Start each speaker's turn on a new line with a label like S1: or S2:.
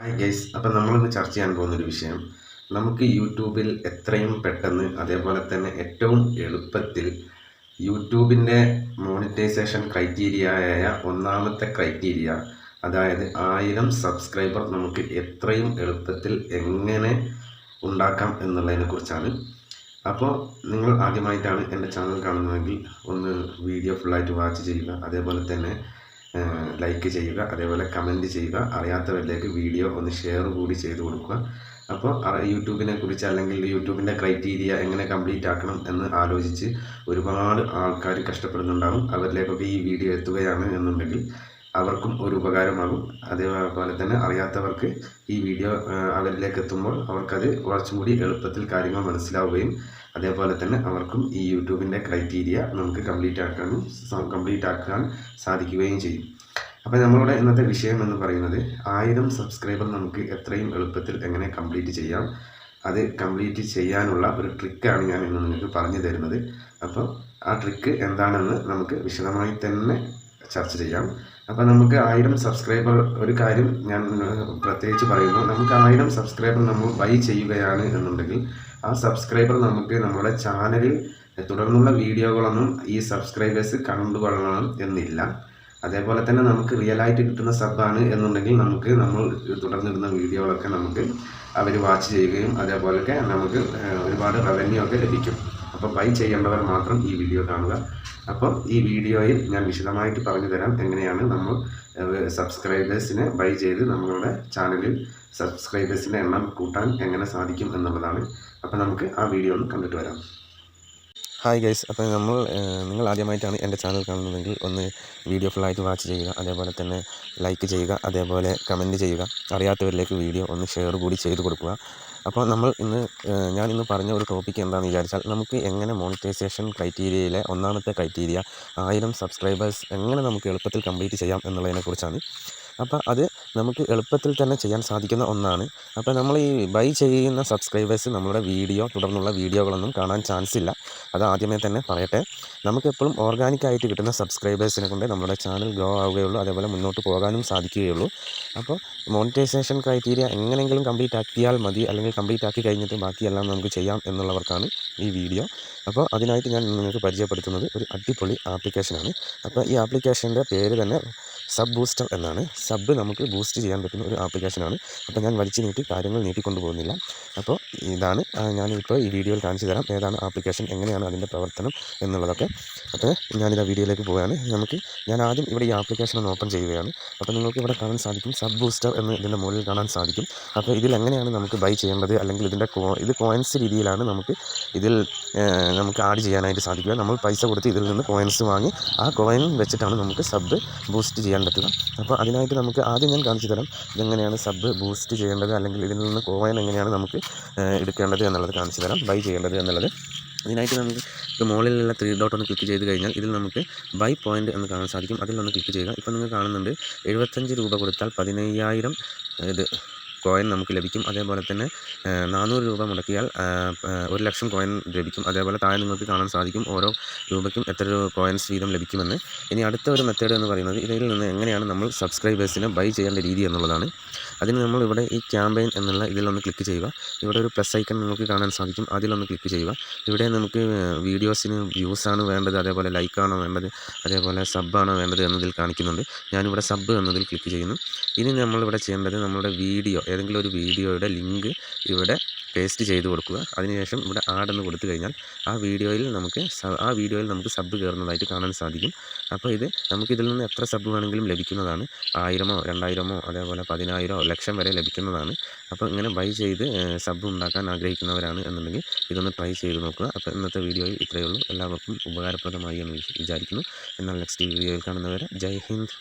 S1: Hi guys, അപ്പം നമ്മളിന്ന് ചർച്ച ചെയ്യാൻ പോകുന്നൊരു വിഷയം നമുക്ക് യൂട്യൂബിൽ എത്രയും പെട്ടെന്ന് അതേപോലെ തന്നെ ഏറ്റവും എളുപ്പത്തിൽ യൂട്യൂബിൻ്റെ മോണിറ്റൈസേഷൻ ക്രൈറ്റീരിയയായ ഒന്നാമത്തെ ക്രൈറ്റീരിയ, അതായത് 1000 സബ്സ്ക്രൈബർ നമുക്ക് എത്രയും എളുപ്പത്തിൽ എങ്ങനെ ഉണ്ടാക്കാം എന്നുള്ളതിനെ കുറിച്ചാണ്. അപ്പോൾ നിങ്ങൾ ആദ്യമായിട്ടാണ് എൻ്റെ ചാനൽ കാണുന്നതെങ്കിൽ ഒന്ന് വീഡിയോ ഫുള്ളായിട്ട് വാച്ച് ചെയ്യുക, അതേപോലെ തന്നെ ലൈക്ക് ചെയ്യുക, അതേപോലെ കമൻറ്റ് ചെയ്യുക. അറിയാത്തവരിലേക്ക് വീഡിയോ ഒന്ന് ഷെയർ കൂടി ചെയ്ത് കൊടുക്കുക. അപ്പോൾ യൂട്യൂബിനെ കുറിച്ച് അല്ലെങ്കിൽ യൂട്യൂബിൻ്റെ ക്രൈറ്റീരിയ എങ്ങനെ കംപ്ലീറ്റ് ആക്കണം എന്ന് ആലോചിച്ച് ഒരുപാട് ആൾക്കാർ കഷ്ടപ്പെടുന്നുണ്ടാകും. അവരിലേക്കൊക്കെ ഈ വീഡിയോ എത്തുകയാണ് എന്നുണ്ടെങ്കിൽ അവർക്കും ഒരു ഉപകാരമാകും. അതേപോലെ തന്നെ അറിയാത്തവർക്ക് ഈ വീഡിയോ അവരിലേക്ക് എത്തുമ്പോൾ അവർക്കത് കുറച്ചും കൂടി എളുപ്പത്തിൽ കാര്യങ്ങൾ മനസ്സിലാവുകയും അതേപോലെ തന്നെ അവർക്കും ഈ യൂട്യൂബിൻ്റെ ക്രൈറ്റീരിയ നമുക്ക് കംപ്ലീറ്റ് ആക്കാൻ സാധിക്കുകയും ചെയ്യും. അപ്പോൾ നമ്മളുടെ ഇന്നത്തെ വിഷയം എന്ന് പറയുന്നത് 1000 സബ്സ്ക്രൈബർ നമുക്ക് എത്രയും എളുപ്പത്തിൽ എങ്ങനെ കംപ്ലീറ്റ് ചെയ്യാം, അത് കംപ്ലീറ്റ് ചെയ്യാനുള്ള ഒരു ട്രിക്കാണ് ഞാൻ ഇന്ന് നിങ്ങൾക്ക് പറഞ്ഞു തരുന്നത്. അപ്പോൾ ആ ട്രിക്ക് എന്താണെന്ന് നമുക്ക് വിശദമായി തന്നെ ചർച്ച ചെയ്യാം. അപ്പോൾ നമുക്ക് 1000 സബ്സ്ക്രൈബർ, ഒരു കാര്യം ഞാൻ പ്രത്യേകിച്ച് പറയുന്നു, നമുക്ക് 1000 സബ്സ്ക്രൈബർ നമ്മൾ ബൈ ചെയ്യുകയാണ് എന്നുണ്ടെങ്കിൽ ആ സബ്സ്ക്രൈബർ നമുക്ക് നമ്മുടെ ചാനലിൽ തുടർന്നുള്ള വീഡിയോകളൊന്നും ഈ സബ്സ്ക്രൈബേഴ്സ് കണ്ടുകൊള്ളണം എന്നില്ല. അതേപോലെ തന്നെ നമുക്ക് റിയലായിട്ട് കിട്ടുന്ന സബ്ബാണ് എന്നുണ്ടെങ്കിൽ നമ്മൾ തുടർന്നിടുന്ന വീഡിയോകളൊക്കെ നമുക്ക് അവർ വാച്ച് ചെയ്യുകയും അതേപോലെയൊക്കെ നമുക്ക് ഒരുപാട് റവന്യൂ ഒക്കെ ലഭിക്കും. അപ്പോൾ ബൈ ചെയ്യേണ്ടവർ മാത്രം ഈ വീഡിയോ കാണുക. അപ്പോൾ ഈ വീഡിയോയിൽ ഞാൻ വിശദമായിട്ട് പറഞ്ഞു തരാം എങ്ങനെയാണ് നമ്മൾ സബ്സ്ക്രൈബേഴ്സിനെ ബൈ ചെയ്ത് നമ്മളുടെ ചാനലിൽ സബ്സ്ക്രൈബേഴ്സിൻ്റെ എണ്ണം കൂട്ടാൻ എങ്ങനെ സാധിക്കും എന്നുള്ളതാണ്. അപ്പോൾ നമുക്ക് ആ വീഡിയോ ഒന്ന് കണ്ടിട്ട് വരാം.
S2: ഹായ് ഗൈസ്, അപ്പോൾ നിങ്ങൾ ആദ്യമായിട്ടാണ് എൻ്റെ ചാനൽ കാണുന്നതെങ്കിൽ ഒന്ന് വീഡിയോ ഫുള്ളായിട്ട് വാച്ച് ചെയ്യുക, അതേപോലെ തന്നെ ലൈക്ക് ചെയ്യുക, അതേപോലെ കമൻറ്റ് ചെയ്യുക. അറിയാത്തവരിലേക്ക് വീഡിയോ ഒന്ന് ഷെയർ കൂടി ചെയ്ത് കൊടുക്കുക. അപ്പോൾ ഞാൻ ഇന്ന് പറഞ്ഞ ഒരു ടോപ്പിക്ക് എന്താണെന്ന് വിചാരിച്ചാൽ, നമുക്ക് എങ്ങനെ മോണിറ്റൈസേഷൻ ക്രൈറ്റീരിയയിലെ ഒന്നാമത്തെ ക്രൈറ്റീരിയ 1000 സബ്സ്ക്രൈബേഴ്സ് എങ്ങനെ നമുക്ക് എളുപ്പത്തിൽ കംപ്ലീറ്റ് ചെയ്യാം എന്നുള്ളതിനെക്കുറിച്ചാണ്. അപ്പോൾ അത് നമുക്ക് എളുപ്പത്തിൽ തന്നെ ചെയ്യാൻ സാധിക്കുന്ന ഒന്നാണ്. അപ്പോൾ നമ്മൾ ഈ ബൈ ചെയ്യുന്ന സബ്സ്ക്രൈബേഴ്സ് നമ്മുടെ തുടർന്നുള്ള വീഡിയോകളൊന്നും കാണാൻ ചാൻസ് ഇല്ല. അത് ആദ്യമേ തന്നെ പറയട്ടെ. നമുക്കെപ്പോഴും ഓർഗാനിക്കായിട്ട് കിട്ടുന്ന സബ്സ്ക്രൈബേഴ്സിനെ കൊണ്ട് നമ്മുടെ ചാനൽ ഗ്രോ ആവുകയുള്ളൂ, അതേപോലെ മുന്നോട്ട് പോകാനും സാധിക്കുകയുള്ളൂ. അപ്പോൾ മോണിറ്റൈസേഷൻ ക്രൈറ്റീരിയ എങ്ങനെയെങ്കിലും കംപ്ലീറ്റ് ആക്കിയാൽ മതി, അല്ലെങ്കിൽ കംപ്ലീറ്റ് ആക്കി കഴിഞ്ഞിട്ട് ബാക്കിയെല്ലാം നമുക്ക് ചെയ്യാം എന്നുള്ളവർക്കാണ് ഈ വീഡിയോ. അപ്പോൾ അതിനായിട്ട് ഞാൻ നിങ്ങൾക്ക് പരിചയപ്പെടുത്തുന്നത് ഒരു അടിപൊളി ആപ്ലിക്കേഷനാണ്. അപ്പോൾ ഈ ആപ്ലിക്കേഷൻ്റെ പേര് തന്നെ സബ് ബൂസ്റ്റർ എന്നാണ്. സബ് നമുക്ക് ബൂസ്റ്റ് ചെയ്യാൻ പറ്റുന്ന ഒരു ആപ്ലിക്കേഷനാണ്. അപ്പോൾ ഞാൻ വലിച്ചു കാര്യങ്ങൾ നീട്ടിക്കൊണ്ടു പോകുന്നില്ല. അപ്പോൾ ഇതാണ് ഞാനിപ്പോൾ ഈ വീഡിയോയിൽ കാണിച്ചു തരാം ഏതാണ് ആപ്ലിക്കേഷൻ, എങ്ങനെയാണ് അതിൻ്റെ പ്രവർത്തനം എന്നുള്ളതൊക്കെ. അപ്പോൾ ഞാനിതാ വീഡിയോയിലേക്ക് പോവുകയാണ്. ഞാൻ ആദ്യം ഇവിടെ ഈ ആപ്ലിക്കേഷൻ ഒന്ന് ഓപ്പൺ ചെയ്യുകയാണ്. അപ്പോൾ നിങ്ങൾക്ക് ഇവിടെ കാണാൻ സാധിക്കും സബ് ബൂസ്റ്റർ എന്ന് ഇതിൻ്റെ മുകളിൽ കാണാൻ സാധിക്കും. അപ്പോൾ ഇതിൽ എങ്ങനെയാണ് നമുക്ക് ബൈ ചെയ്യേണ്ടത്, അല്ലെങ്കിൽ ഇത് കോയിൻസ് രീതിയിലാണ് നമുക്ക് ആഡ് ചെയ്യാനായിട്ട് സാധിക്കുക. നമ്മൾ പൈസ കൊടുത്ത് ഇതിൽ നിന്ന് കോയിൻസ് വാങ്ങി ആ കോയിൻ വെച്ചിട്ടാണ് നമുക്ക് സബ് ബൂസ്റ്റ് ചെയ്യാൻ പറ്റുക. അപ്പോൾ അതിനായിട്ട് നമുക്ക് ആദ്യം ഞാൻ കാണിച്ചു തരാം ഇതെങ്ങനെയാണ് സബ് ബൂസ്റ്റ് ചെയ്യേണ്ടത്, അല്ലെങ്കിൽ ഇതിൽ നിന്ന് കോയിൻ എങ്ങനെയാണ് നമുക്ക് എടുക്കേണ്ടത് എന്നുള്ളത് കാണിച്ചു തരാം, ബൈ ചെയ്യേണ്ടത് എന്നുള്ളത്. ഇതിനായിട്ട് നമുക്ക് മുകളിലുള്ള 3 ഡോട്ട് ഒന്ന് ക്ലിക്ക് ചെയ്ത് കഴിഞ്ഞാൽ ഇതിൽ നമുക്ക് ബൈ പോയിൻ്റ് എന്ന് കാണാൻ സാധിക്കും. അതിലൊന്ന് ക്ലിക്ക് ചെയ്യുക. ഇപ്പോൾ നിങ്ങൾ കാണുന്നുണ്ട് 75 രൂപ കൊടുത്താൽ 15000 കോയിൻ നമുക്ക് ലഭിക്കും. അതേപോലെ തന്നെ 400 രൂപ മുടക്കിയാൽ 1,00,000 കോയിൻ ലഭിക്കും. അതേപോലെ താഴെ നിങ്ങൾക്ക് കാണാൻ സാധിക്കും ഓരോ രൂപയ്ക്കും എത്ര കോയിൻസ് വീതം ലഭിക്കുമെന്ന്. ഇനി അടുത്ത ഒരു മെത്തേഡ് എന്ന് പറയുന്നത് ഇതിൽ നിന്ന് എങ്ങനെയാണ് നമ്മൾ സബ്സ്ക്രൈബേഴ്സിനെ ബൈ ചെയ്യേണ്ട രീതി എന്നുള്ളതാണ്. അതിന് നമ്മൾ ഇവിടെ ഈ ക്യാമ്പയിൻ എന്നുള്ള ഇതിലൊന്ന് ക്ലിക്ക് ചെയ്യുക. ഇവിടെ ഒരു പ്ലസ് ഐക്കൺ നിങ്ങൾക്ക് കാണാൻ സാധിക്കും, അതിലൊന്ന് ക്ലിക്ക് ചെയ്യുക. ഇവിടെ നമുക്ക് വീഡിയോസിന് വ്യൂസാണ് വേണ്ടത്, അതേപോലെ ലൈക്കാണോ വേണ്ടത്, അതേപോലെ സബ്ബാണോ വേണ്ടത് എന്നതിൽ കാണിക്കുന്നുണ്ട്. ഞാനിവിടെ സബ്ബ് എന്നതിൽ ക്ലിക്ക് ചെയ്യുന്നു. ഇനി നമ്മളിവിടെ ചെയ്യേണ്ടത് നമ്മുടെ ഏതെങ്കിലും ഒരു വീഡിയോയുടെ ലിങ്ക് ഇവിടെ പേസ്റ്റ് ചെയ്ത് കൊടുക്കുക. അതിനുശേഷം ഇവിടെ ആഡ് എന്ന് കൊടുത്തു കഴിഞ്ഞാൽ ആ വീഡിയോയിൽ നമുക്ക് സബ്ബ് കയറുന്നതായിട്ട് കാണാൻ സാധിക്കും. അപ്പോൾ നമുക്കിതിൽ നിന്ന് എത്ര സബ്ബ് വേണമെങ്കിലും ലഭിക്കുന്നതാണ്. 1000-ഓ 2000-ഓ അതേപോലെ 10,000-ഓ 1,00,000 വരെ ലഭിക്കുന്നതാണ്. അപ്പോൾ ഇങ്ങനെ ബൈ ചെയ്ത് സബ്ബ് ഉണ്ടാക്കാൻ ആഗ്രഹിക്കുന്നവരാണ് എന്നുണ്ടെങ്കിൽ ഇതൊന്ന് ട്രൈ ചെയ്ത് നോക്കുക. അപ്പോൾ ഇന്നത്തെ വീഡിയോയിൽ ഇത്രയേ ഉള്ളൂ. എല്ലാവർക്കും ഉപകാരപ്രദമായി എന്ന് വിചാരിക്കുന്നു. എന്നാൽ നെക്സ്റ്റ് വീഡിയോയിൽ കാണുന്നവരെ ജയ് ഹിന്ദ്.